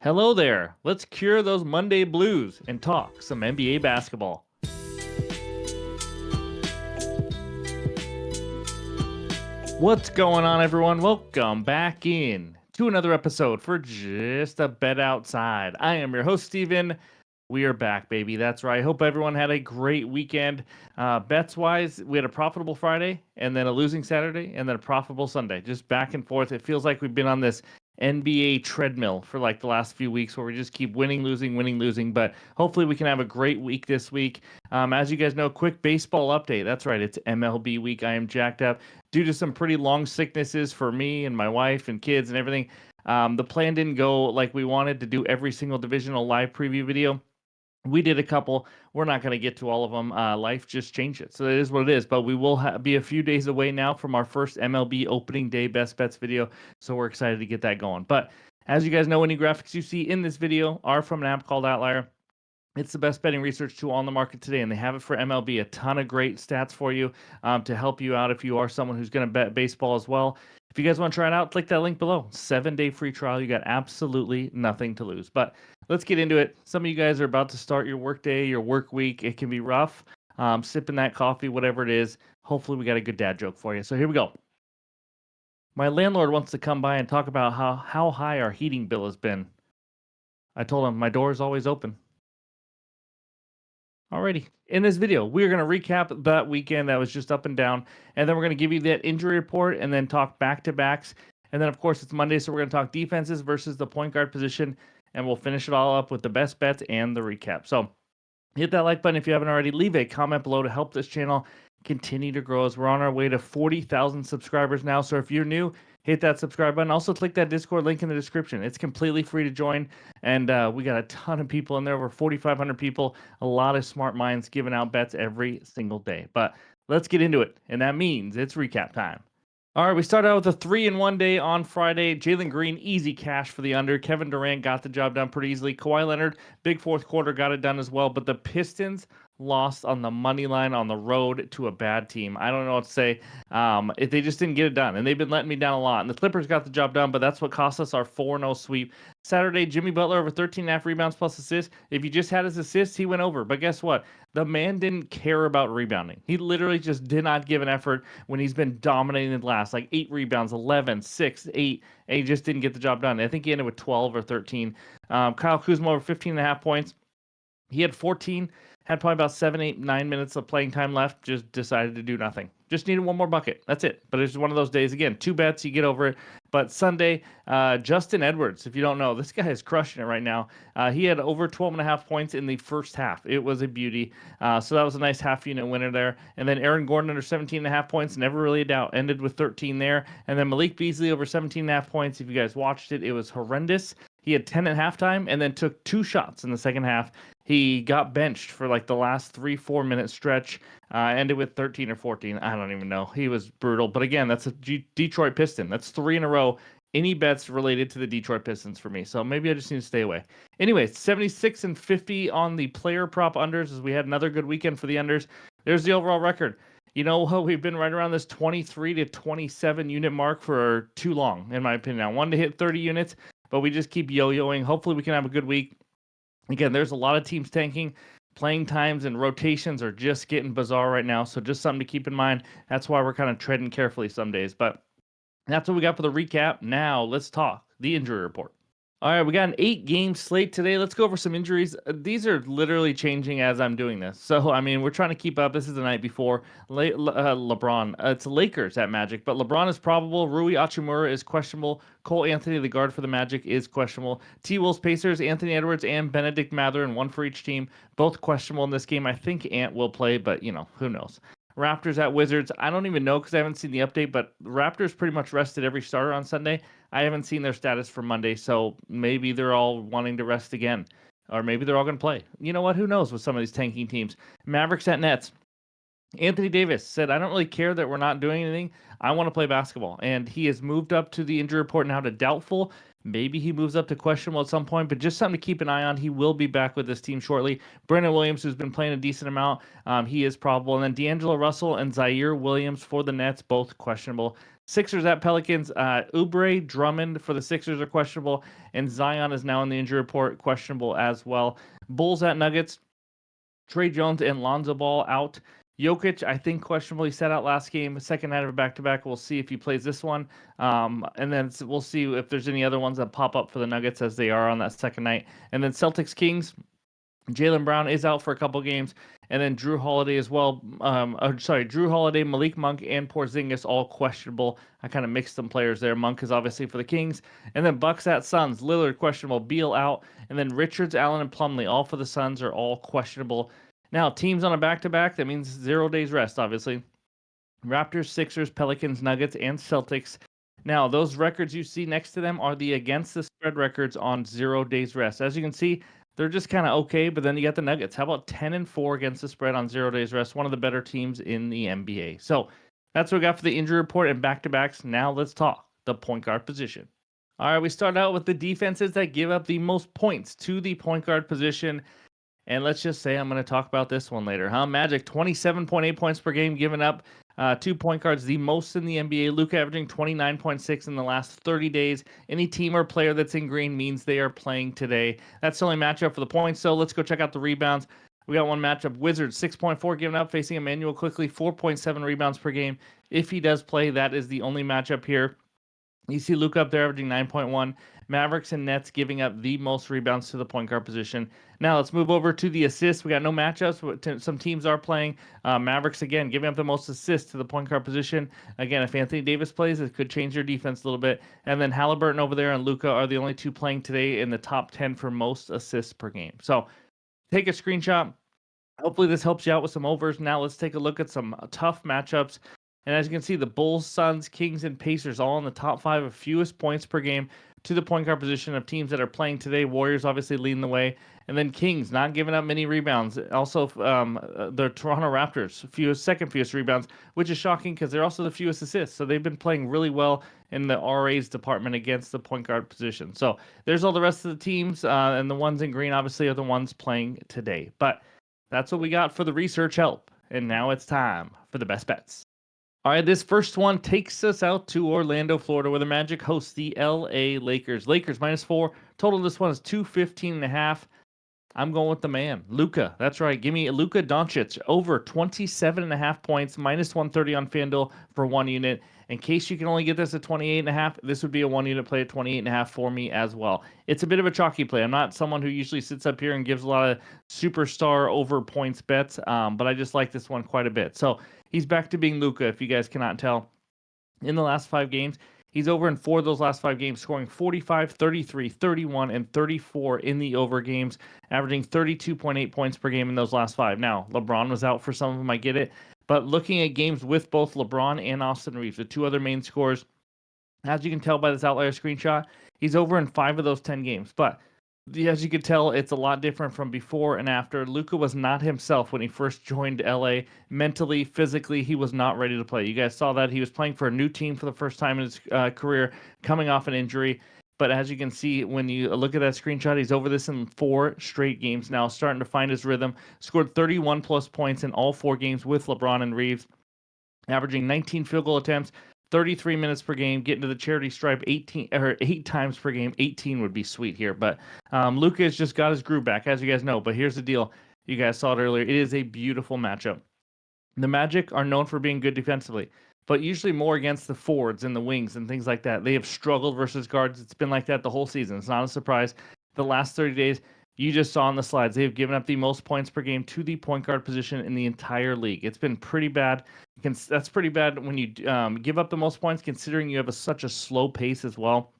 Hello there. Let's cure those Monday blues and talk some NBA basketball. What's going on, everyone? Welcome back in to another episode for Just a Bet Outside. I am your host, Steven. We are back, baby. That's right. Hope everyone had a great weekend. Bets-wise, we had a profitable Friday, and then a losing Saturday, and then a profitable Sunday. Just back and forth. It feels like we've been on this NBA treadmill for like the last few weeks where we just keep winning, losing. But hopefully we can have a great week this week. As you guys know, quick baseball update. That's right. It's MLB week. I am jacked up due to some pretty long sicknesses for me and my wife and kids and everything. The plan didn't go like we wanted to do every single divisional live preview video. We did a couple. We're not going to get to all of them. Life just changed it. So it is what it is. But we will be a few days away now from our first MLB opening day best bets video. So we're excited to get that going. But as you guys know, any graphics you see in this video are from an app called OUTLIER. It's the best betting research tool on the market today, and they have it for MLB. A ton of great stats for you to help you out if you are someone who's going to bet baseball as well. If you guys want to try it out, click that link below. 7-day free trial. You got absolutely nothing to lose. But let's get into it. Some of you guys are about to start your work day, your work week. It can be rough. Sipping that coffee, whatever it is. Hopefully we got a good dad joke for you. So here we go. My landlord wants to come by and talk about how high our heating bill has been. I told him my door is always open. Alrighty. In this video, we're going to recap that weekend that was just up and down, and then we're going to give you that injury report and then talk back-to-backs. And then, of course, it's Monday, so we're going to talk defenses versus the point guard position, and we'll finish it all up with the best bets and the recap. So hit that like button if you haven't already. Leave a comment below to help this channel continue to grow as we're on our way to 40,000 subscribers now. So if you're new, hit that subscribe button. Also, click that Discord link in the description. It's completely free to join, and we got a ton of people in there, over 4,500 people, a lot of smart minds giving out bets every single day. But let's get into it, and that means it's recap time. All right, we started out with a 3-in-1 day on Friday. Jalen Green, easy cash for the under. Kevin Durant got the job done pretty easily. Kawhi Leonard, big fourth quarter, got it done as well. But the Pistons lost on the money line on the road to a bad team. I don't know what to say. If they just didn't get it done, and they've been letting me down a lot. And the Clippers got the job done, but that's what cost us our 4-0 sweep. Saturday, Jimmy Butler over 13.5 rebounds plus assists. If you just had his assists, he went over. But guess what? The man didn't care about rebounding. He literally just did not give an effort when he's been dominating the last, like 8 rebounds, 11, 6, 8, and he just didn't get the job done. I think he ended with 12 or 13. Kyle Kuzma over 15.5 points. He had 14, had probably about 7, 8, 9 minutes of playing time left, just decided to do nothing. Just needed one more bucket. That's it. But it's one of those days. Again, 2 bets, you get over it. But Sunday, Justin Edwards, if you don't know, this guy is crushing it right now. He had over 12.5 points in the first half. It was a beauty. So that was a nice half-unit winner there. And then Aaron Gordon under 17.5 points, never really a doubt, ended with 13 there. And then Malik Beasley over 17.5 points. If you guys watched it, it was horrendous. He had 10 at halftime and then took 2 shots in the second half. He got benched for like the last 3-4 minute stretch, ended with 13 or 14. I don't even know. He was brutal. But again, that's a Detroit Piston. That's 3 in a row. Any bets related to the Detroit Pistons for me. So maybe I just need to stay away. Anyways, 76 and 50 on the player prop unders as we had another good weekend for the unders. There's the overall record. You know what? We've been right around this 23 to 27 unit mark for too long, in my opinion. I wanted to hit 30 units, but we just keep yo-yoing. Hopefully we can have a good week. Again, there's a lot of teams tanking. Playing times and rotations are just getting bizarre right now, so just something to keep in mind. That's why we're kind of treading carefully some days. But that's what we got for the recap. Now let's talk the injury report. All right, we got an 8-game slate today. Let's go over some injuries. These are literally changing as I'm doing this. So, I mean, we're trying to keep up. This is the night before. LeBron. It's Lakers at Magic, but LeBron is probable. Rui Hachimura is questionable. Cole Anthony, the guard for the Magic, is questionable. T. Wolves, Pacers, Anthony Edwards, and Benedict Mathurin, one for each team. Both questionable in this game. I think Ant will play, but, you know, who knows. Raptors at Wizards. I don't even know because I haven't seen the update, but Raptors pretty much rested every starter on Sunday. I haven't seen their status for Monday, so maybe they're all wanting to rest again. Or maybe they're all going to play. You know what? Who knows with some of these tanking teams. Mavericks at Nets. Anthony Davis said, I don't really care that we're not doing anything. I want to play basketball. And he has moved up to the injury report now to doubtful. Maybe he moves up to questionable at some point, but just something to keep an eye on. He will be back with this team shortly. Brandon Williams, who's been playing a decent amount, he is probable. And then D'Angelo Russell and Zaire Williams for the Nets, both questionable. Sixers at Pelicans, Oubre, Drummond for the Sixers are questionable, and Zion is now in the injury report, questionable as well. Bulls at Nuggets, Trey Jones and Lonzo Ball out. Jokic, I think, questionably set out last game. Second night of a back-to-back. We'll see if he plays this one. And then we'll see if there's any other ones that pop up for the Nuggets as they are on that second night. And then Celtics Kings, Jaylen Brown is out for a couple games. And then Drew Holiday as well. Drew Holiday, Malik Monk, and Porzingis all questionable. I kind of mixed some players there. Monk is obviously for the Kings. And then Bucks at Suns, Lillard questionable, Beal out. And then Richards, Allen, and Plumlee, all for the Suns, are all questionable. Now, teams on a back-to-back, that means 0 days rest, obviously. Raptors, Sixers, Pelicans, Nuggets, and Celtics. Now, those records you see next to them are the against the spread records on 0 days rest. As you can see, they're just kind of okay, but then you got the Nuggets. How about 10-4 against the spread on 0 days rest? One of the better teams in the NBA. So that's what we got for the injury report and back-to-backs. Now let's talk the point guard position. All right, we start out with the defenses that give up the most points to the point guard position. And let's just say I'm going to talk about this one later, huh? Magic, 27.8 points per game given up. 2 point guards, the most in the NBA. Luka averaging 29.6 in the last 30 days. Any team or player that's in green means they are playing today. That's the only matchup for the points. So let's go check out the rebounds. We got one matchup. Wizards, 6.4 given up, facing Emmanuel Quickly, 4.7 rebounds per game. If he does play, that is the only matchup here. You see Luka up there averaging 9.1. Mavericks and Nets giving up the most rebounds to the point guard position. Now let's move over to the assists. We got no matchups, but some teams are playing. Mavericks, again, giving up the most assists to the point guard position. Again, if Anthony Davis plays, it could change their defense a little bit. And then Halliburton over there and Luka are the only two playing today in the top 10 for most assists per game. So take a screenshot. Hopefully this helps you out with some overs. Now let's take a look at some tough matchups. And as you can see, the Bulls, Suns, Kings, and Pacers all in the top 5 of fewest points per game to the point guard position of teams that are playing today. Warriors obviously leading the way. And then Kings not giving up many rebounds. Also, the Toronto Raptors, second fewest rebounds, which is shocking because they're also the fewest assists. So they've been playing really well in the RAs department against the point guard position. So there's all the rest of the teams. And the ones in green, obviously, are the ones playing today. But that's what we got for the research help. And now it's time for the best bets. All right, this first one takes us out to Orlando, Florida, where the Magic hosts the LA Lakers. Lakers -4. Total of this one is 215.5. I'm going with the man, Luka. That's right. Give me Luka Doncic over 27.5 points, -130 on FanDuel for 1 unit. In case you can only get this at 28.5, this would be a 1 unit play at 28.5 for me as well. It's a bit of a chalky play. I'm not someone who usually sits up here and gives a lot of superstar over points bets, but I just like this one quite a bit. So he's back to being Luka, if you guys cannot tell. In the last 5 games, he's over in 4 of those last 5 games, scoring 45, 33, 31, and 34 in the over games, averaging 32.8 points per game in those last 5. Now, LeBron was out for some of them, I get it. But looking at games with both LeBron and Austin Reeves, the 2 other main scorers, as you can tell by this outlier screenshot, he's over in 5 of those 10 games. But as you can tell, it's a lot different from before and after. Luka was not himself when he first joined LA. Mentally, physically, he was not ready to play. You guys saw that. He was playing for a new team for the first time in his career, coming off an injury. But as you can see, when you look at that screenshot, he's over this in 4 straight games now, starting to find his rhythm. Scored 31-plus points in all 4 games with LeBron and Reeves, averaging 19 field goal attempts, 33 minutes per game, getting to the charity stripe 8 times per game. 18 would be sweet here. But Luka has just got his groove back, as you guys know. But here's the deal. You guys saw it earlier. It is a beautiful matchup. The Magic are known for being good defensively, but usually more against the forwards and the wings and things like that. They have struggled versus guards. It's been like that the whole season. It's not a surprise. The last 30 days, you just saw on the slides, they've given up the most points per game to the point guard position in the entire league. It's been pretty bad. That's pretty bad when you give up the most points, considering you have such a slow pace as well.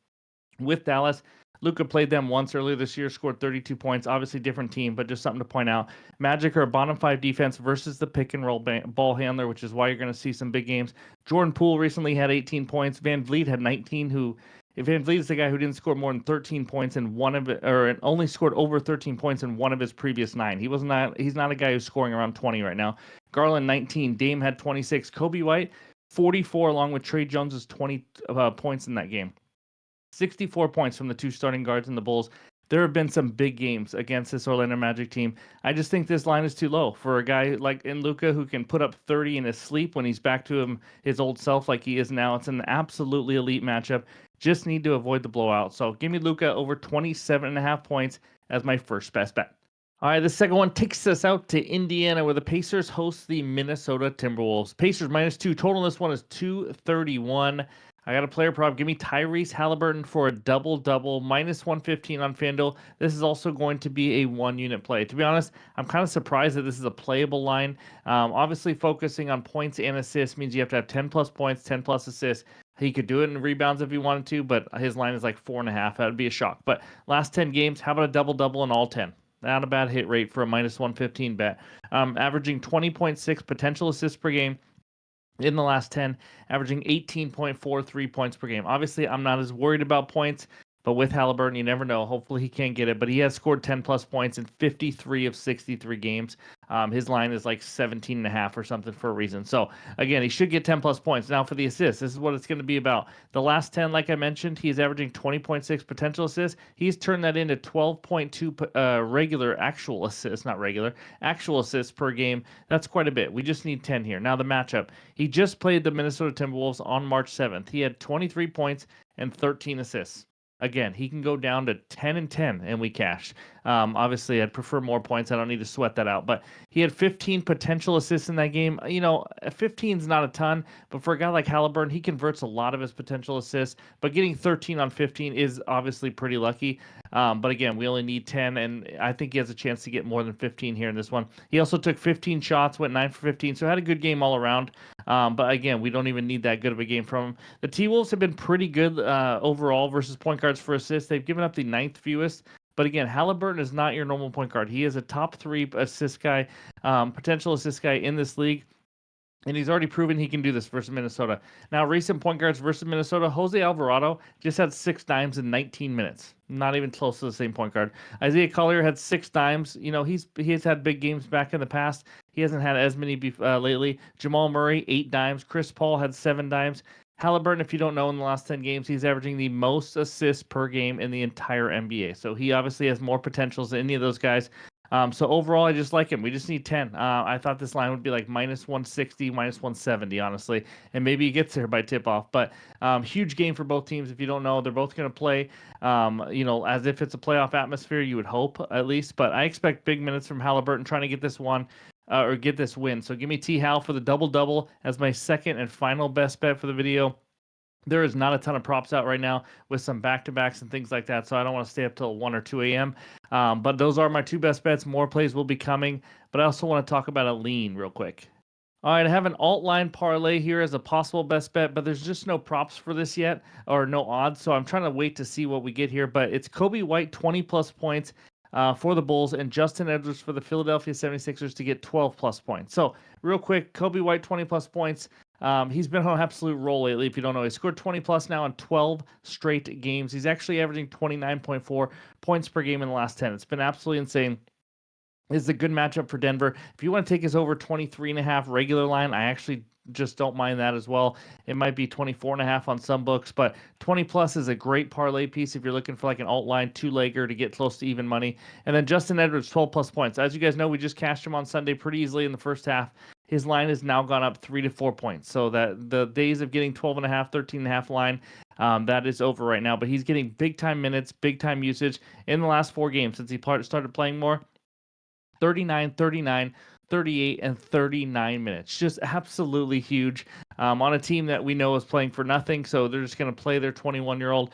With Dallas, Luka played them once earlier this year, scored 32 points. Obviously, different team, but just something to point out. Magic are a bottom 5 defense versus the pick and roll ball handler, which is why you're going to see some big games. Jordan Poole recently had 18 points. Van Vliet had 19. Van Vliet is the guy who didn't score more than 13 points in only scored over 13 points in one of his previous 9. He's not a guy who's scoring around 20 right now. Garland 19. Dame had 26. Kobe White 44, along with Trey Jones's 20 points in that game. 64 points from the two starting guards in the Bulls. There have been some big games against this Orlando Magic team. I just think this line is too low for a guy like Luka who can put up 30 in his sleep when he's back to his old self like he is now. It's an absolutely elite matchup. Just need to avoid the blowout. So give me Luka over 27.5 points as my first best bet. All right, the second one takes us out to Indiana, where the Pacers host the Minnesota Timberwolves. Pacers -2. Total in this one is 231. I got a player prop. Give me Tyrese Halliburton for a double-double, -115 on FanDuel. This is also going to be a one-unit play. To be honest, I'm kind of surprised that this is a playable line. Obviously, focusing on points and assists means you have to have 10-plus points, 10-plus assists. He could do it in rebounds if he wanted to, but his line is like 4.5. That would be a shock. But last 10 games, how about a double-double in all 10? Not a bad hit rate for a -115 bet. Averaging 20.6 potential assists per game in the last 10, averaging 18.43 points per game. Obviously, I'm not as worried about points, but with Halliburton, you never know. Hopefully, he can get it. But he has scored 10-plus points in 53 of 63 games. His line is like 17.5 or something for a reason. So, again, he should get 10-plus points. Now, for the assists, this is what it's going to be about. The last 10, like I mentioned, he's averaging 20.6 potential assists. He's turned that into 12.2 regular actual assists, not regular, actual assists per game. That's quite a bit. We just need 10 here. Now, the matchup. He just played the Minnesota Timberwolves on March 7th. He had 23 points and 13 assists. Again, he can go down to 10-10 and we cash. Obviously, I'd prefer more points. I don't need to sweat that out. But he had 15 potential assists in that game. 15 is not a ton, but for a guy like Halliburton, he converts a lot of his potential assists. But getting 13 on 15 is obviously pretty lucky. But again, we only need 10, and I think he has a chance to get more than 15 here in this one. He also took 15 shots, went 9 for 15, so had a good game all around. But again, we don't even need that good of a game from him. The T-Wolves have been pretty good overall versus point guards for assists. They've given up the 9th fewest. But again, Halliburton is not your normal point guard. He is a top 3 assist guy, potential assist guy in this league. And he's already proven he can do this versus Minnesota. Now, recent point guards versus Minnesota, Jose Alvarado just had 6 dimes in 19 minutes. Not even close to the same point guard. Isaiah Collier had 6 dimes. He has had big games back in the past. He hasn't had as many lately. Jamal Murray, 8 dimes. Chris Paul had 7 dimes. Halliburton, if you don't know, in the last 10 games, he's averaging the most assists per game in the entire NBA. So he obviously has more potentials than any of those guys. So overall, I just like him. We just need 10. I thought this line would be like -160, -170, honestly, and maybe he gets there by tip-off. But huge game for both teams. If you don't know, they're both going to play, as if it's a playoff atmosphere. You would hope, at least. But I expect big minutes from Halliburton trying to get this one. Or get this win. So give me T. Hal for the double-double as my second and final best bet for the video. There is not a ton of props out right now with some back-to-backs and things like that, so I don't want to stay up till 1 or 2 a.m. But those are my 2 best bets. More plays will be coming, but I also want to talk about a lean real quick. All right, I have an alt line parlay here as a possible best bet, but there's just no props for this yet, or no odds, so I'm trying to wait to see what we get here. But it's Kobe White, 20-plus points for the Bulls, and Justin Edwards for the Philadelphia 76ers to get 12-plus points. So real quick, Kobe White, 20-plus points. He's been on an absolute roll lately, if you don't know. He scored 20-plus now in 12 straight games. He's actually averaging 29.4 points per game in the last 10. It's been absolutely insane. This is a good matchup for Denver. If you want to take his over 23.5 regular line, I actually just don't mind that as well. It might be 24.5 on some books, but 20-plus is a great parlay piece if you're looking for like an alt line 2-legger to get close to even money. And then Justin Edwards, 12-plus points. As you guys know, we just cashed him on Sunday pretty easily in the first half. His line has now gone up 3 to 4 points. So that the days of getting 12.5, 13.5 line, that is over right now. But he's getting big-time minutes, big-time usage in the last 4 games since he started playing more. 39, 39, 38, and 39 minutes. Just absolutely huge on a team that we know is playing for nothing, so they're just going to play their 21-year-old.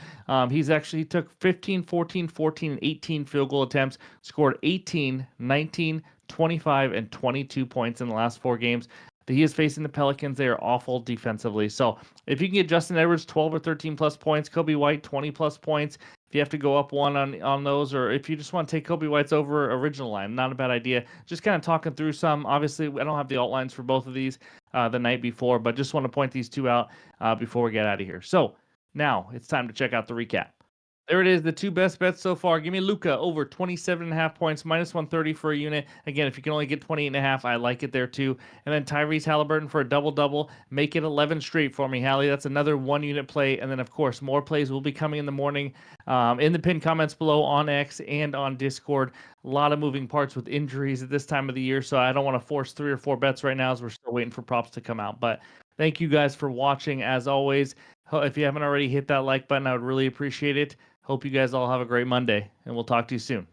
He took 15, 14, 14, and 18 field goal attempts, scored 18, 19, 25, and 22 points in the last 4 games. He is facing the Pelicans. They are awful defensively. So if you can get Justin Edwards 12 or 13-plus points, Kobe White 20-plus points, if you have to go up 1 on those, or if you just want to take Kobe White's over original line, not a bad idea. Just kind of talking through some. Obviously, I don't have the alt lines for both of these the night before, but just want to point these 2 out before we get out of here. So now it's time to check out the recap. There it is, the two best bets so far. Give me Luca over 27.5 points, minus 130 for a unit. Again, if you can only get 28.5, I like it there too. And then Tyrese Halliburton for a double-double. Make it 11 straight for me, Hallie. That's another one-unit play. And then, of course, more plays will be coming in the morning in the pinned comments below on X and on Discord. A lot of moving parts with injuries at this time of the year, so I don't want to force 3 or 4 bets right now as we're still waiting for props to come out. But thank you guys for watching, as always. If you haven't already hit that like button, I would really appreciate it. Hope you guys all have a great Monday, and we'll talk to you soon.